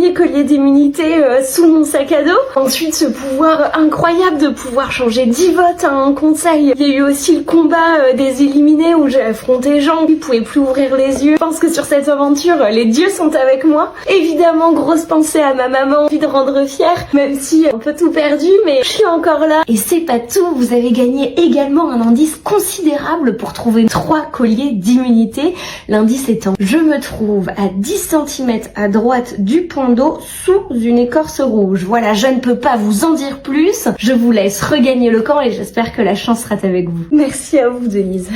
premier collier d'immunité sous mon sac à dos. Ensuite, ce pouvoir incroyable de pouvoir changer 10 votes à un conseil. Il y a eu aussi le combat des éliminés où j'ai affronté Jean qui pouvait plus ouvrir les yeux. Je pense que sur cette aventure, les dieux sont avec moi. Évidemment, grosse pensée à ma maman, envie de rendre fière, même si un peu tout perdu, mais je suis encore là. Et c'est pas tout, vous avez gagné également un indice considérable pour trouver 3 colliers d'immunité. L'indice étant, je me trouve à 10 cm à droite du point d'eau sous une écorce rouge. Voilà, je ne peux pas vous en dire plus. Je vous laisse regagner le camp et j'espère que la chance sera avec vous. Merci à vous, Denise.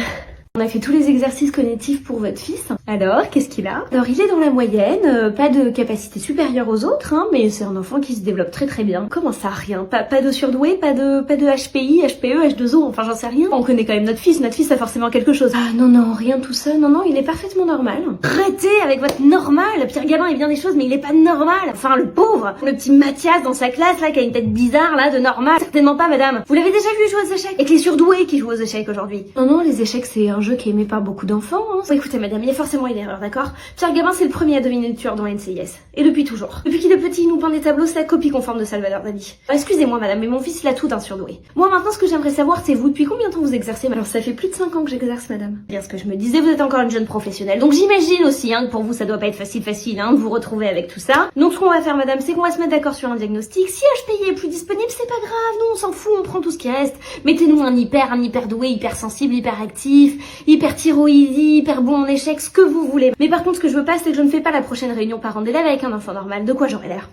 On a fait tous les exercices cognitifs pour votre fils. Alors, qu'est-ce qu'il a? Alors, il est dans la moyenne, pas de capacité supérieure aux autres, hein, mais c'est un enfant qui se développe très très bien. Comment ça, rien? Pas de surdoué, pas de HPI, HPE, H2O, enfin j'en sais rien. On connaît quand même notre fils a forcément quelque chose. Ah non, rien tout ça, non, il est parfaitement normal. Arrêtez avec votre normal. Pierre Gabin est bien des choses, mais il est pas normal. Enfin, le pauvre, le petit Mathias dans sa classe, là, qui a une tête bizarre, là, de normal. Certainement pas, madame. Vous l'avez déjà vu jouer aux échecs? Et que les surdoués qui jouent aux échecs aujourd'hui. Non, les échecs, c'est un jeu qui est aimé par beaucoup d'enfants. Hein. Bon, écoutez madame, il y a forcément une erreur, d'accord? Pierre Gabin, c'est le premier à deviner le tueur dans NCIS. Et depuis toujours. Depuis qu'il est petit, il nous peint des tableaux, c'est la copie conforme de Salvador Dali. Excusez-moi madame, mais mon fils, il a tout d'un surdoué. Moi maintenant, ce que j'aimerais savoir, c'est vous, depuis combien de temps vous exercez? Alors ça fait plus de 5 ans que j'exerce madame. Bien ce que je me disais, vous êtes encore une jeune professionnelle. Donc j'imagine aussi, hein, que pour vous, ça doit pas être facile, hein, de vous retrouver avec tout ça. Donc ce qu'on va faire madame, c'est qu'on va se mettre d'accord sur un diagnostic. Si HPI est plus disponible, c'est pas grave, nous on s'en fout, on prend tout ce qui reste. Mettez-nous un hyper doué, hyper sensible, hyper actif, hyper thyroïdie, hyper bon en échec, ce que vous voulez. Mais par contre, ce que je veux pas, c'est que je ne fais pas la prochaine réunion parents d'élèves avec un enfant normal. De quoi j'aurais l'air?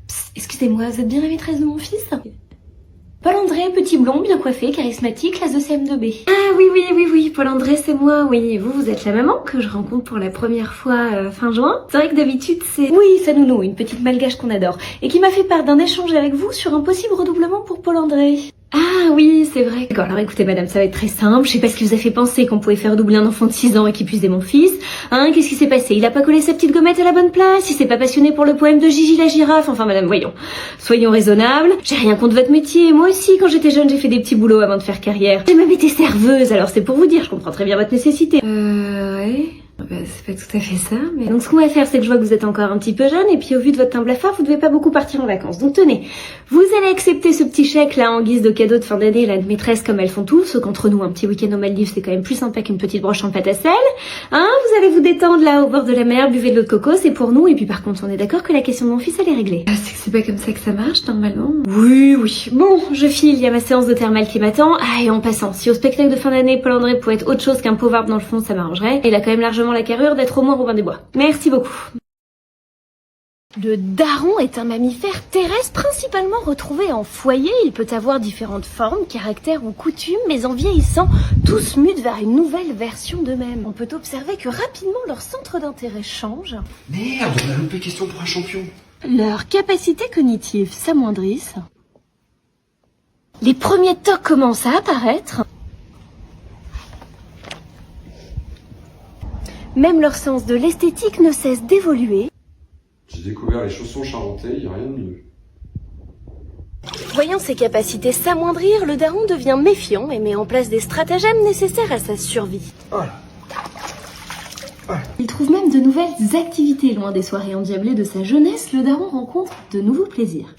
Psst, excusez-moi, vous êtes bien la maîtresse de mon fils? Paul-André, petit blond, bien coiffé, charismatique, classe de CM2B. Ah oui, Paul-André, c'est moi, oui. Vous êtes la maman que je rencontre pour la première fois fin juin. C'est vrai que d'habitude, c'est... Oui, sa nounou, une petite malgache qu'on adore. Et qui m'a fait part d'un échange avec vous sur un possible redoublement pour Paul-André. Ah oui, c'est vrai. D'accord, alors écoutez madame, ça va être très simple. Je sais pas ce qui vous a fait penser qu'on pouvait faire redoubler un enfant de 6 ans et qu'il puisse aider mon fils. Hein, qu'est-ce qui s'est passé? Il a pas collé sa petite gommette à la bonne place? Il s'est pas passionné pour le poème de Gigi la girafe? Enfin madame, voyons. Soyons raisonnables. J'ai rien contre votre métier. Moi aussi, quand j'étais jeune, j'ai fait des petits boulots avant de faire carrière. J'ai même été serveuse, alors c'est pour vous dire, je comprends très bien votre nécessité. Ouais... Bah, c'est pas tout à fait ça, mais... Donc ce qu'on va faire, c'est que je vois que vous êtes encore un petit peu jeune, et puis au vu de votre teint blafard, vous devez pas beaucoup partir en vacances. Donc tenez, vous allez accepter ce petit chèque là en guise de cadeau de fin d'année, la maîtresse comme elles font tous, sauf qu'entre nous, un petit week-end aux Maldives, c'est quand même plus sympa qu'une petite broche en pâte à sel. Hein, vous allez vous détendre là au bord de la mer, buvez de l'eau de coco, c'est pour nous, et puis par contre, on est d'accord que la question de mon fils, elle est réglée. Ah, c'est pas comme ça que ça marche, normalement? Oui. Bon, je file, il y a ma séance de thermal qui m'attend. Ah, et en passant, si au spectacle de fin d'année, Paul-André pouvait être autre chose qu'un pauvre arbre dans le fond, ça m'arrangerait. Il a quand même largement la carrure d'être au moins Robin des Bois. Merci beaucoup. Le daron est un mammifère terrestre principalement retrouvé en foyer. Il peut avoir différentes formes, caractères ou coutumes, mais en vieillissant, tous mutent vers une nouvelle version d'eux-mêmes. On peut observer que rapidement leur centre d'intérêt change. Merde, on a loupé question pour un champion. Leurs capacités cognitives s'amoindrissent. Les premiers tocs commencent à apparaître. Même leur sens de l'esthétique ne cesse d'évoluer. J'ai découvert les chaussons charentais, y a rien de mieux. Voyant ses capacités s'amoindrir, le daron devient méfiant et met en place des stratagèmes nécessaires à sa survie. Voilà. Il trouve même de nouvelles activités. Loin des soirées endiablées de sa jeunesse, le daron rencontre de nouveaux plaisirs.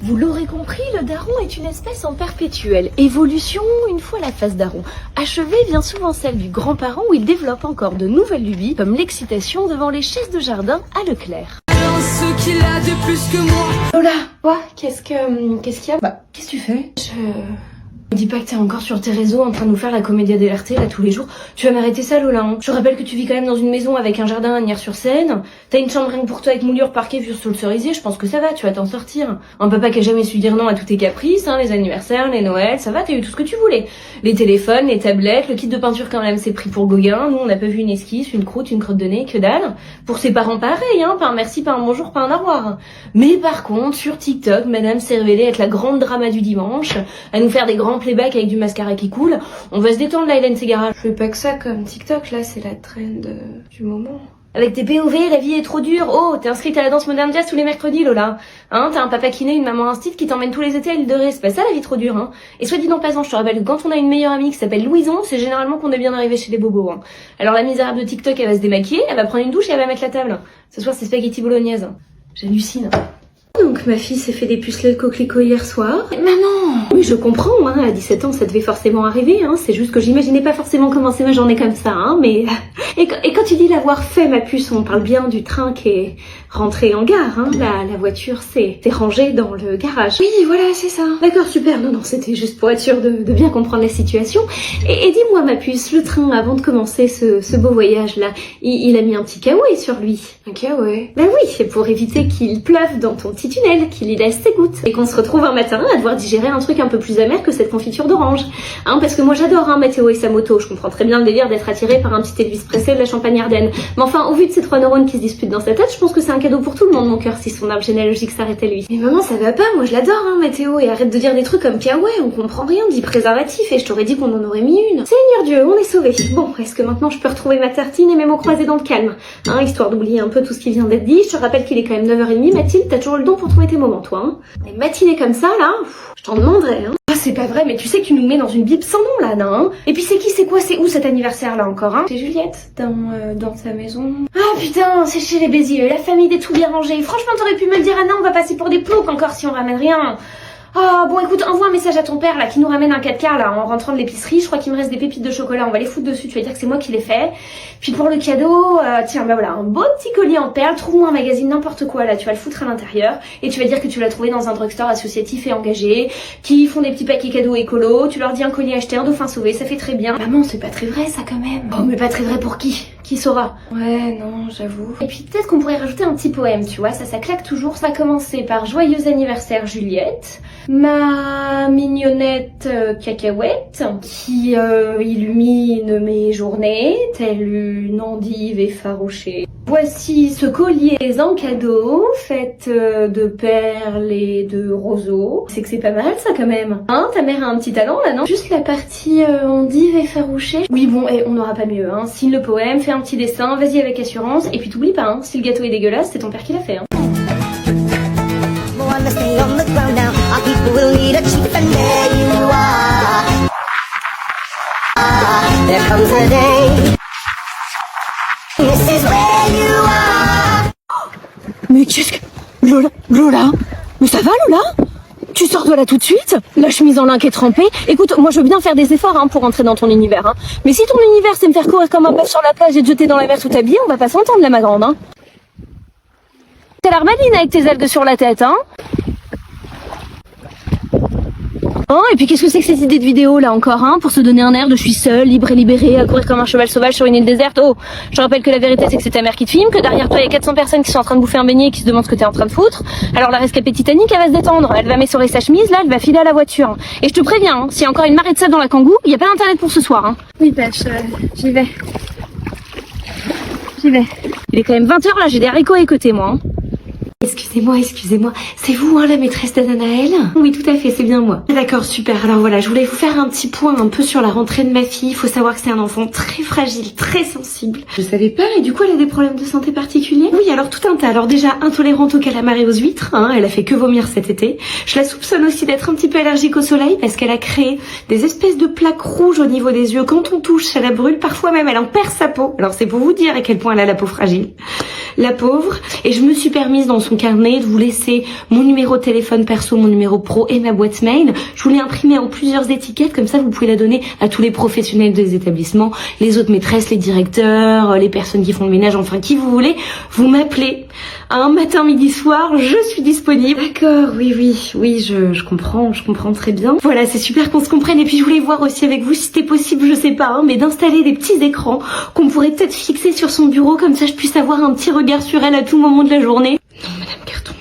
Vous l'aurez compris, le daron est une espèce en perpétuelle évolution. Une fois la phase daron achevée, vient souvent celle du grand-parent où il développe encore de nouvelles lubies, comme l'excitation devant les chaises de jardin à Leclerc. Ce qu'il a de plus que moi. Lola, quoi? Qu'est-ce qu'il y a? Bah, qu'est-ce que tu fais? Me dis pas que t'es encore sur tes réseaux en train de nous faire la comédia dell'arte là tous les jours. Tu vas m'arrêter ça, Lola, hein. Je te rappelle que tu vis quand même dans une maison avec un jardin à Nières-sur-Seine. T'as une chambre rien que pour toi avec moulure parquet vue sur le cerisier. Je pense que ça va, tu vas t'en sortir. Un papa qui a jamais su dire non à tous tes caprices, hein, les anniversaires, les Noëls, ça va, t'as eu tout ce que tu voulais. Les téléphones, les tablettes, le kit de peinture quand même c'est pris pour Gauguin. Nous on n'a pas vu une esquisse, une croûte, une crotte de nez, que dalle. Pour ses parents pareil, hein, pas un merci, pas un bonjour, pas un au revoir. Mais par contre, sur TikTok, madame s'est révélée être la grande drama du dimanche, à nous faire des grands playbacks avec du mascara qui coule. On va se détendre là, Hélène Ségara. Je fais pas que ça comme TikTok, là, c'est la trend du moment. Avec tes POV, la vie est trop dure. Oh, t'es inscrite à la danse moderne jazz tous les mercredis, Lola. Hein, t'as un papa kiné, une maman instite qui t'emmène tous les étés à l'île de Ré. C'est pas ça la vie trop dure, hein. Et soit dit en passant, je te rappelle que quand on a une meilleure amie qui s'appelle Louison, c'est généralement qu'on est bien arrivé chez les bobos, hein. Alors la misérable de TikTok, elle va se démaquiller, elle va prendre une douche et elle va mettre la table. Ce soir, c'est spaghetti bolognaise. J'hallucine. Donc ma fille s'est fait des pucelets de coquelicot hier soir. Maman! Oui, je comprends, hein, à 17 ans ça devait forcément arriver, hein, c'est juste que j'imaginais pas forcément commencer ma journée comme ça, hein, mais... Et quand tu dis l'avoir fait, ma puce, on parle bien du train qui est rentré en gare, hein, la voiture s'est rangée dans le garage. Oui, voilà, c'est ça. D'accord, super, non, c'était juste pour être sûre de bien comprendre la situation. Et dis-moi ma puce, le train, avant de commencer ce beau voyage-là, il a mis un petit kawaii sur lui. Un kawaii? Bah oui, c'est pour éviter qu'il pleuve dans ton petit tunnel, qu'il y laisse ses gouttes. Et qu'on se retrouve un matin à devoir digérer un truc un peu plus amer que cette confiture d'orange. Hein, parce que moi j'adore, hein, Mathéo et sa moto, je comprends très bien le délire d'être attiré par un petit Elvis Presley de la Champagne-Ardenne. Mais enfin, au vu de ces 3 neurones qui se disputent dans sa tête, je pense que c'est un cadeau pour tout le monde, mon cœur, si son arbre généalogique s'arrêtait lui. Mais maman, ça va pas, moi je l'adore, hein, Mathéo, et arrête de dire des trucs comme kawaii, on comprend rien, dit préservatif, et je t'aurais dit qu'on en aurait mis une. Seigneur Dieu, on est sauvés. Bon, est-ce que maintenant je peux retrouver ma tartine et mes mots croisés dans le calme, hein, histoire d'oublier un peu tout ce qui vient d'être dit. Je te rappelle qu'il est quand même 9h30, Mathilde, t'as toujours le don pour trouver tes moments, toi, hein. Des matinées comme ça, là, je t'en demanderais, hein. Ah, c'est pas vrai, mais tu sais que tu nous mets dans une bible sans nom, là, non? Et puis c'est qui, c'est quoi, c'est où cet anniversaire-là encore, hein? C'est Juliette, dans sa maison. Ah putain, c'est chez les Bézieux, la famille des tout bien rangés. Franchement, t'aurais pu me le dire, Anna, on va passer pour des ploucs encore si on ramène rien. Ah bon, écoute, envoie un message à ton père là qui nous ramène un 4x là en rentrant de l'épicerie. Je crois qu'il me reste des pépites de chocolat, on va les foutre dessus, tu vas dire que c'est moi qui les fais. Puis pour le cadeau, tiens, bah voilà, un beau petit collier en perles, trouve-moi un magazine n'importe quoi là, tu vas le foutre à l'intérieur et tu vas dire que tu l'as trouvé dans un drugstore associatif et engagé, qui font des petits paquets cadeaux écolos, tu leur dis un collier acheté, un dauphin sauvé, ça fait très bien. Maman, c'est pas très vrai ça quand même. Oh mais pas très vrai pour qui? Qui saura? Ouais, non, j'avoue. Et puis peut-être qu'on pourrait rajouter un petit poème, tu vois, ça claque toujours. Ça va commencer par joyeux anniversaire Juliette, ma mignonnette cacahuète, qui illumine mes journées, telle une endive effarouchée. Voici ce collier en cadeau, fait de perles et de roseaux. C'est que c'est pas mal ça quand même. Hein, ta mère a un petit talent là, non? Juste la partie endive effarouchée. Oui bon, on n'aura pas mieux, hein. Signe le poème, fais un petit dessin, vas-y avec assurance. Et puis t'oublies pas, hein, si le gâteau est dégueulasse, c'est ton père qui l'a fait, hein. Mais qu'est-ce que... Lola Mais ça va, Lola? Tu sors de là tout de suite? La chemise en lin qui est trempée? Écoute, moi je veux bien faire des efforts hein, pour entrer dans ton univers. Hein. Mais si ton univers c'est me faire courir comme un bœuf sur la plage et te jeter dans la mer tout habillé, on va pas s'entendre là ma grande. Hein. T'as l'air maline avec tes ailes de sur la tête, hein? Oh, et puis qu'est-ce que c'est que cette idée de vidéo là encore, hein, pour se donner un air de je suis seule, libre et libérée, à courir comme un cheval sauvage sur une île déserte. Oh, je rappelle que la vérité c'est que c'est ta mère qui te filme, que derrière toi il y a 400 personnes qui sont en train de bouffer un beignet et qui se demandent ce que t'es en train de foutre. Alors la rescapée Titanic elle va se détendre, elle va m'essorer sa chemise là, elle va filer à la voiture. Et je te préviens, hein, s'il y a encore une marée de sable dans la Kangoo, il y a pas d'internet pour ce soir. Hein. Oui Pêche, j'y vais. Il est quand même 20h là, j'ai des haricots à écouter moi. Hein. Excusez-moi, c'est vous hein, la maîtresse d'Anaël? Oui tout à fait, c'est bien moi. D'accord, super, alors voilà, je voulais vous faire un petit point un peu sur la rentrée de ma fille. Il faut savoir que c'est un enfant très fragile, très sensible. Je savais pas, et du coup elle a des problèmes de santé particuliers? Oui, alors tout un tas. Alors déjà, intolérante aux calamars et aux huîtres, hein, elle a fait que vomir cet été. Je la soupçonne aussi d'être un petit peu allergique au soleil parce qu'elle a créé des espèces de plaques rouges au niveau des yeux. Quand on touche, ça la brûle, parfois même elle en perd sa peau. Alors c'est pour vous dire à quel point elle a la peau fragile. La pauvre. Et je me suis permise dans son carnet de vous laisser mon numéro de téléphone perso, mon numéro pro et ma boîte mail. Je vous l'ai imprimé en plusieurs étiquettes, comme ça vous pouvez la donner à tous les professionnels des établissements, les autres maîtresses, les directeurs, les personnes qui font le ménage, enfin qui vous voulez. Vous m'appelez un matin, midi, soir, je suis disponible. D'accord, oui, je comprends très bien. Voilà, c'est super qu'on se comprenne. Et puis je voulais voir aussi avec vous si c'était possible, je sais pas, hein, mais d'installer des petits écrans qu'on pourrait peut-être fixer sur son bureau, comme ça je puisse avoir un petit regard sur elle à tout moment de la journée. Non, Madame Carton.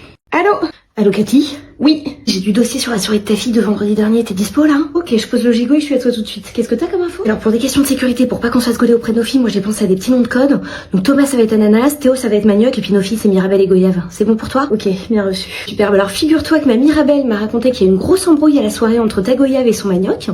Allô Cathy? Oui, j'ai du dossier sur la souris de ta fille de vendredi dernier, t'es dispo là? Ok, je pose le gigot et je suis à toi tout de suite. Qu'est-ce que t'as comme info? Alors pour des questions de sécurité, pour pas qu'on se fasse coller auprès de nos filles, moi j'ai pensé à des petits noms de code. Donc Thomas ça va être ananas, Théo ça va être manioc et puis nos filles c'est Mirabelle et Goyave. C'est bon pour toi? Ok, bien reçu. Superbe. Alors figure-toi que ma Mirabelle m'a raconté qu'il y a une grosse embrouille à la soirée entre ta Goyave et son manioc.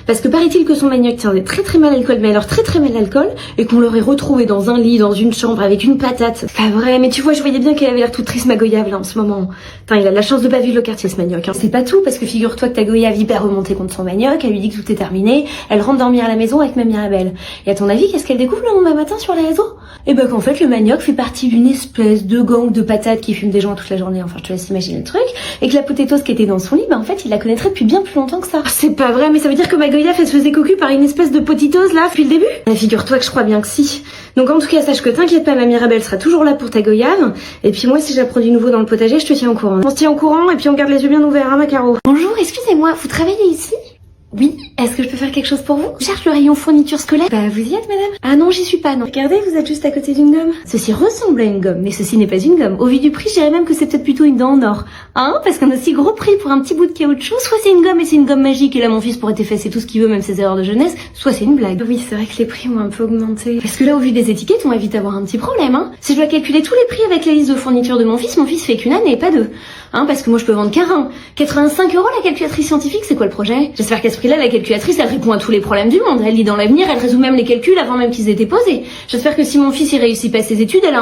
Parce que paraît-il que son manioc tient très mal à l'alcool, mais alors très mal à l'alcool, et qu'on l'aurait retrouvé dans un lit, dans une chambre avec une patate. C'est pas vrai, mais tu vois, je voyais bien qu'elle avait l'air toute triste ma Goyave là en ce moment. Putain, il a de la chance de pas vivre le quartier ce manioc. C'est pas tout, parce que figure-toi que ta Goyave hyper remontée contre son manioc, elle lui dit que tout est terminé, elle rentre dormir à la maison avec ma Mirabelle. Et à ton avis, qu'est-ce qu'elle découvre le lendemain matin sur les réseaux? Et ben qu'en fait le manioc fait partie d'une espèce de gang de patates qui fument des gens toute la journée, enfin je te laisse imaginer le truc, et que la potatoes qui était dans son lit, ben en fait il la connaîtrait depuis bien plus longtemps que ça. C'est pas vrai, mais ça veut dire que ma Goyave elle se faisait cocu par une espèce de potatoes là depuis le début? Ben, figure-toi que je crois bien que si. Donc en tout cas sache que t'inquiète pas, ma Mirabelle sera toujours là pour ta Goyave, et puis moi si j'apprends du nouveau dans le potager, je te tiens au courant. On se tient au courant et puis on garde les yeux bien ouverts, hein ma Caro. Bonjour, excusez-moi, vous travaillez ici? Oui, est-ce que je peux faire quelque chose pour vous? Je cherche le rayon fourniture scolaire. Bah vous y êtes madame? Ah non, j'y suis pas, non. Regardez, vous êtes juste à côté d'une gomme. Ceci ressemble à une gomme, mais ceci n'est pas une gomme. Au vu du prix, je dirais même que c'est peut-être plutôt une dent en or. Hein? Parce qu'un aussi gros prix pour un petit bout de caoutchouc, soit c'est une gomme et c'est une gomme magique et là mon fils pourrait effacer tout ce qu'il veut, même ses erreurs de jeunesse, soit c'est une blague. Oui, c'est vrai que les prix ont un peu augmenté. Parce que là, au vu des étiquettes, on va vite avoir un petit problème, hein. Si je dois calculer tous les prix avec la liste de fourniture de mon fils fait qu'une année et pas deux. Hein, parce que moi je peux vendre qu'un rein. 85 € la calculatrice scientifique, c'est quoi le projet? J'espère qu'à ce prix-là, la calculatrice, elle répond à tous les problèmes du monde. Elle lit dans l'avenir, elle résout même les calculs avant même qu'ils aient été posés. J'espère que si mon fils il réussit pas ses études, elle a